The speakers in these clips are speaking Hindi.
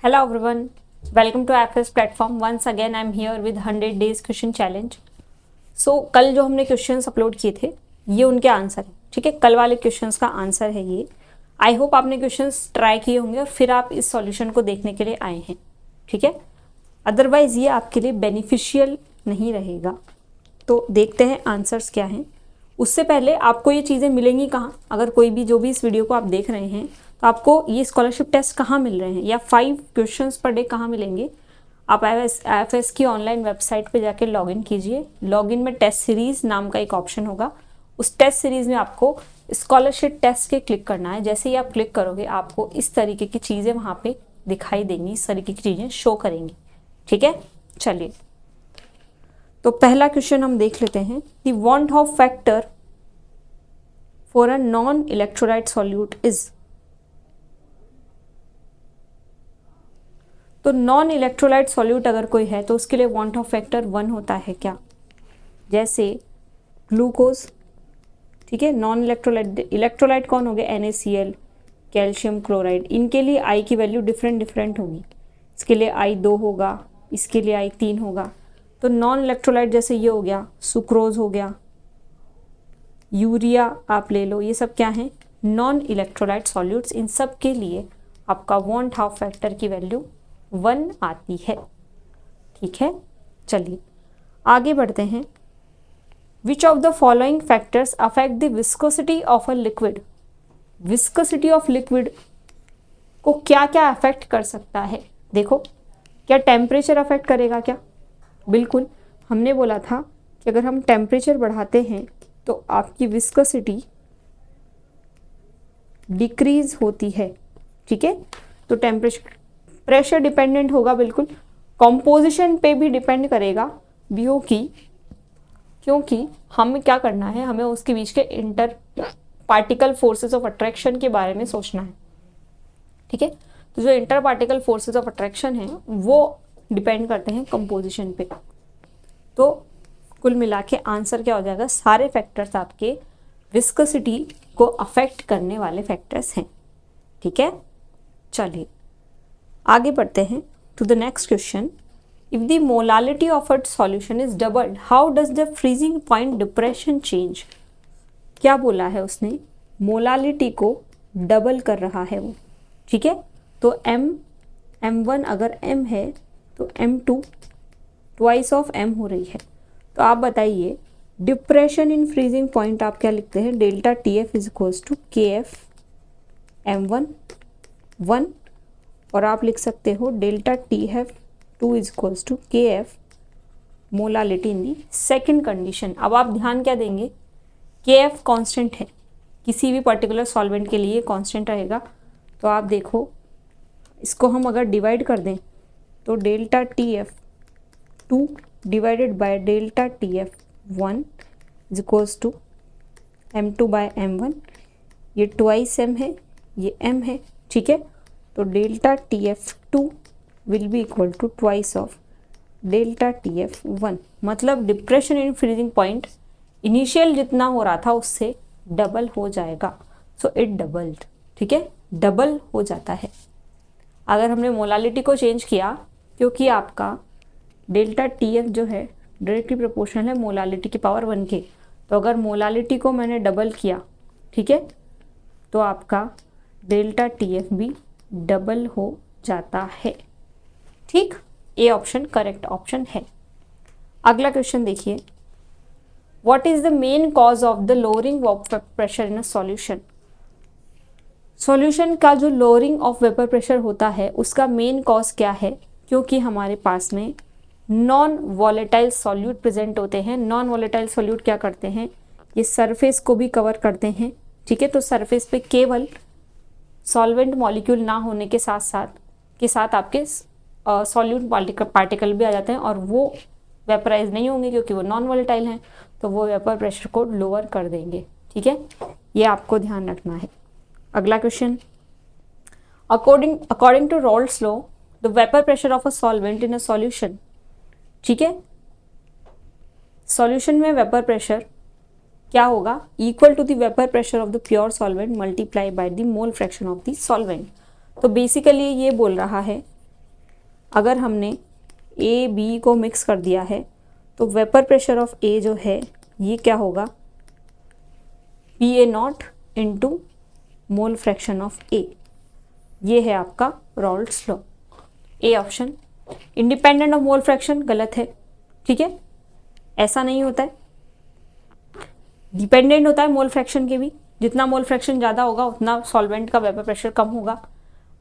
Hello everyone, welcome to FS platform. Once again I am here with 100 days question challenge. So कल जो हमने क्वेश्चंस अपलोड किए थे ये उनके आंसर है, ठीक है। कल वाले क्वेश्चंस का आंसर है ये। आई होप आपने क्वेश्चंस ट्राई किए होंगे और फिर आप इस सॉल्यूशन को देखने के लिए आए हैं, ठीक है। अदरवाइज ये आपके लिए बेनिफिशियल नहीं रहेगा। तो देखते हैं आंसर्स क्या हैं। उससे पहले आपको ये चीज़ें मिलेंगी कहाँ, अगर कोई भी जो भी इस वीडियो को आप देख रहे हैं तो आपको ये स्कॉलरशिप टेस्ट कहाँ मिल रहे हैं या 5 क्वेश्चंस पर डे कहाँ मिलेंगे। आप एफएस की ऑनलाइन वेबसाइट पे जाके लॉगिन कीजिए। लॉगिन में टेस्ट सीरीज़ नाम का एक ऑप्शन होगा, उस टेस्ट सीरीज़ में आपको स्कॉलरशिप टेस्ट के क्लिक करना है। जैसे ही आप क्लिक करोगे आपको इस तरीके की चीज़ें वहाँ पे दिखाई देंगी, इस तरीके की चीज़ें शो करेंगी, ठीक है। चलिए तो पहला क्वेश्चन हम देख लेते हैं। The want of factor for a non electrolyte solute is. तो नॉन इलेक्ट्रोलाइट सॉल्यूट अगर कोई है तो उसके लिए वॉन्ट ऑफ फैक्टर 1 होता है क्या। जैसे ग्लूकोज, ठीक है। नॉन इलेक्ट्रोलाइट कौन हो गया, NaCl, कैल्शियम क्लोराइड। इनके लिए आई की वैल्यू डिफरेंट होगी। इसके लिए आई 2 होगा, इसके लिए आई 3 होगा। तो नॉन इलेक्ट्रोलाइट जैसे ये हो गया, सुक्रोज हो गया, यूरिया आप ले लो, ये सब क्या हैं, नॉन इलेक्ट्रोलाइट सॉल्यूट्स। इन सब के लिए आपका वॉन्ट ऑफ फैक्टर की वैल्यू 1 आती है, ठीक है। चलिए आगे बढ़ते हैं। Which of the following factors affect the viscosity of a liquid. Viscosity of liquid को क्या क्या अफेक्ट कर सकता है। देखो, क्या टेम्परेचर अफेक्ट करेगा क्या, बिल्कुल। हमने बोला था कि अगर हम टेम्परेचर बढ़ाते हैं तो आपकी विस्कोसिटी डिक्रीज होती है, ठीक है। तो टेम्परेचर प्रेशर डिपेंडेंट होगा, बिल्कुल। कॉम्पोजिशन पे भी डिपेंड करेगा क्योंकि हमें क्या करना है, हमें उसके बीच के inter particle forces of attraction के बारे में सोचना है, ठीक है। तो जो inter particle forces of attraction है वो डिपेंड करते हैं कंपोजिशन पे। तो कुल मिला के आंसर क्या हो जाएगा, सारे फैक्टर्स आपके विस्कोसिटी को अफेक्ट करने वाले फैक्टर्स हैं, ठीक है। चलिए आगे बढ़ते हैं to the next question. If the molality of a solution is doubled how does the freezing point depression change. क्या बोला है उसने, मोलालिटी को डबल कर रहा है वो, ठीक है। तो M1 अगर M है तो M2 ट्वाइस ऑफ M हो रही है। तो आप बताइए डिप्रेशन इन फ्रीजिंग पॉइंट आप क्या लिखते हैं, delta TF is equals to KF M1 1, और आप लिख सकते हो delta TF 2 is equals to KF molality in the second condition. अब आप ध्यान क्या देंगे, KF कांस्टेंट है, किसी भी पर्टिकुलर सॉल्वेंट के लिए कांस्टेंट रहेगा। तो आप देखो इसको हम अगर डिवाइड कर दें तो delta TF 2 divided by delta TF 1 is equals to M2 by M1। ये ट्वाइस M है, ये M है, ठीक है। तो delta TF 2 will be equal to twice of delta TF 1। मतलब depression in freezing point initial जितना हो रहा था उससे डबल हो जाएगा। सो इट डबल्ड, ठीक है, डबल हो जाता है। अगर हमने मोलालिटी को चेंज किया, क्योंकि आपका डेल्टा TF जो है डायरेक्टली प्रोपोर्शनल है मोलालिटी की पावर 1 के। तो अगर मोलालिटी को मैंने डबल किया, ठीक है, तो आपका डेल्टा TF भी डबल हो जाता है, ठीक। ए ऑप्शन करेक्ट ऑप्शन है। अगला क्वेश्चन देखिए। What is the main cause of the lowering of pressure in a solution. Solution का जो लोअरिंग ऑफ वेपर प्रेशर होता है उसका मेन कॉज क्या है, क्योंकि हमारे पास में नॉन वॉलेटाइल सॉल्यूट प्रेजेंट होते हैं। नॉन वॉलेटाइल सॉल्यूट क्या करते हैं, ये सरफेस को भी कवर करते हैं, ठीक है। तो सरफेस पे केवल सॉल्वेंट मॉलिक्यूल ना होने के साथ आपके सॉल्यूट पार्टिकल भी आ जाते हैं और वो वेपराइज नहीं होंगे क्योंकि वो नॉन वॉलेटाइल हैं। तो वो वेपर प्रेशर को लोअर कर देंगे, ठीक है। ये आपको ध्यान रखना है। अगला question. According to Raoult's law the vapour pressure of a solvent in a solution, ठीक है। सॉल्यूशन में वेपर प्रेशर क्या होगा, equal to the vapour pressure of the pure solvent multiply by the mole fraction of the solvent. तो बेसिकली ये बोल रहा है अगर हमने ए बी को मिक्स कर दिया है तो वेपर प्रेशर ऑफ ए जो है ये क्या होगा, P A naught into mole fraction of A. ये है आपका Raoult's law. A option. Independent of mole fraction गलत है, ठीक है, ऐसा नहीं होता है, डिपेंडेंट होता है मोल फ्रैक्शन के भी। जितना मोल फ्रैक्शन ज़्यादा होगा उतना सॉल्वेंट का वेपर प्रेशर कम होगा।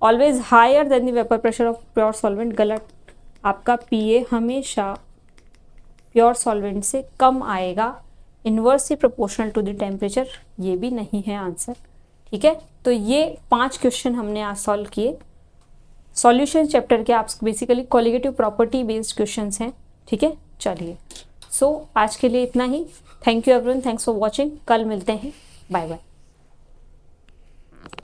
Always higher than the vapour pressure of pure solvent गलत। आपका पीए हमेशा प्योर सॉल्वेंट से कम आएगा, inversely proportional to the temperature, ये भी नहीं है आंसर। ठीक है, तो ये 5 क्वेश्चन हमने आज सॉल्व किए। सॉल्यूशन चैप्टर के आप basically colligative property based questions हैं। ठीक है, चलिए सो आज के लिए इतना ही। Thank you everyone, thanks for watching. कल मिलते हैं, बाय बाय।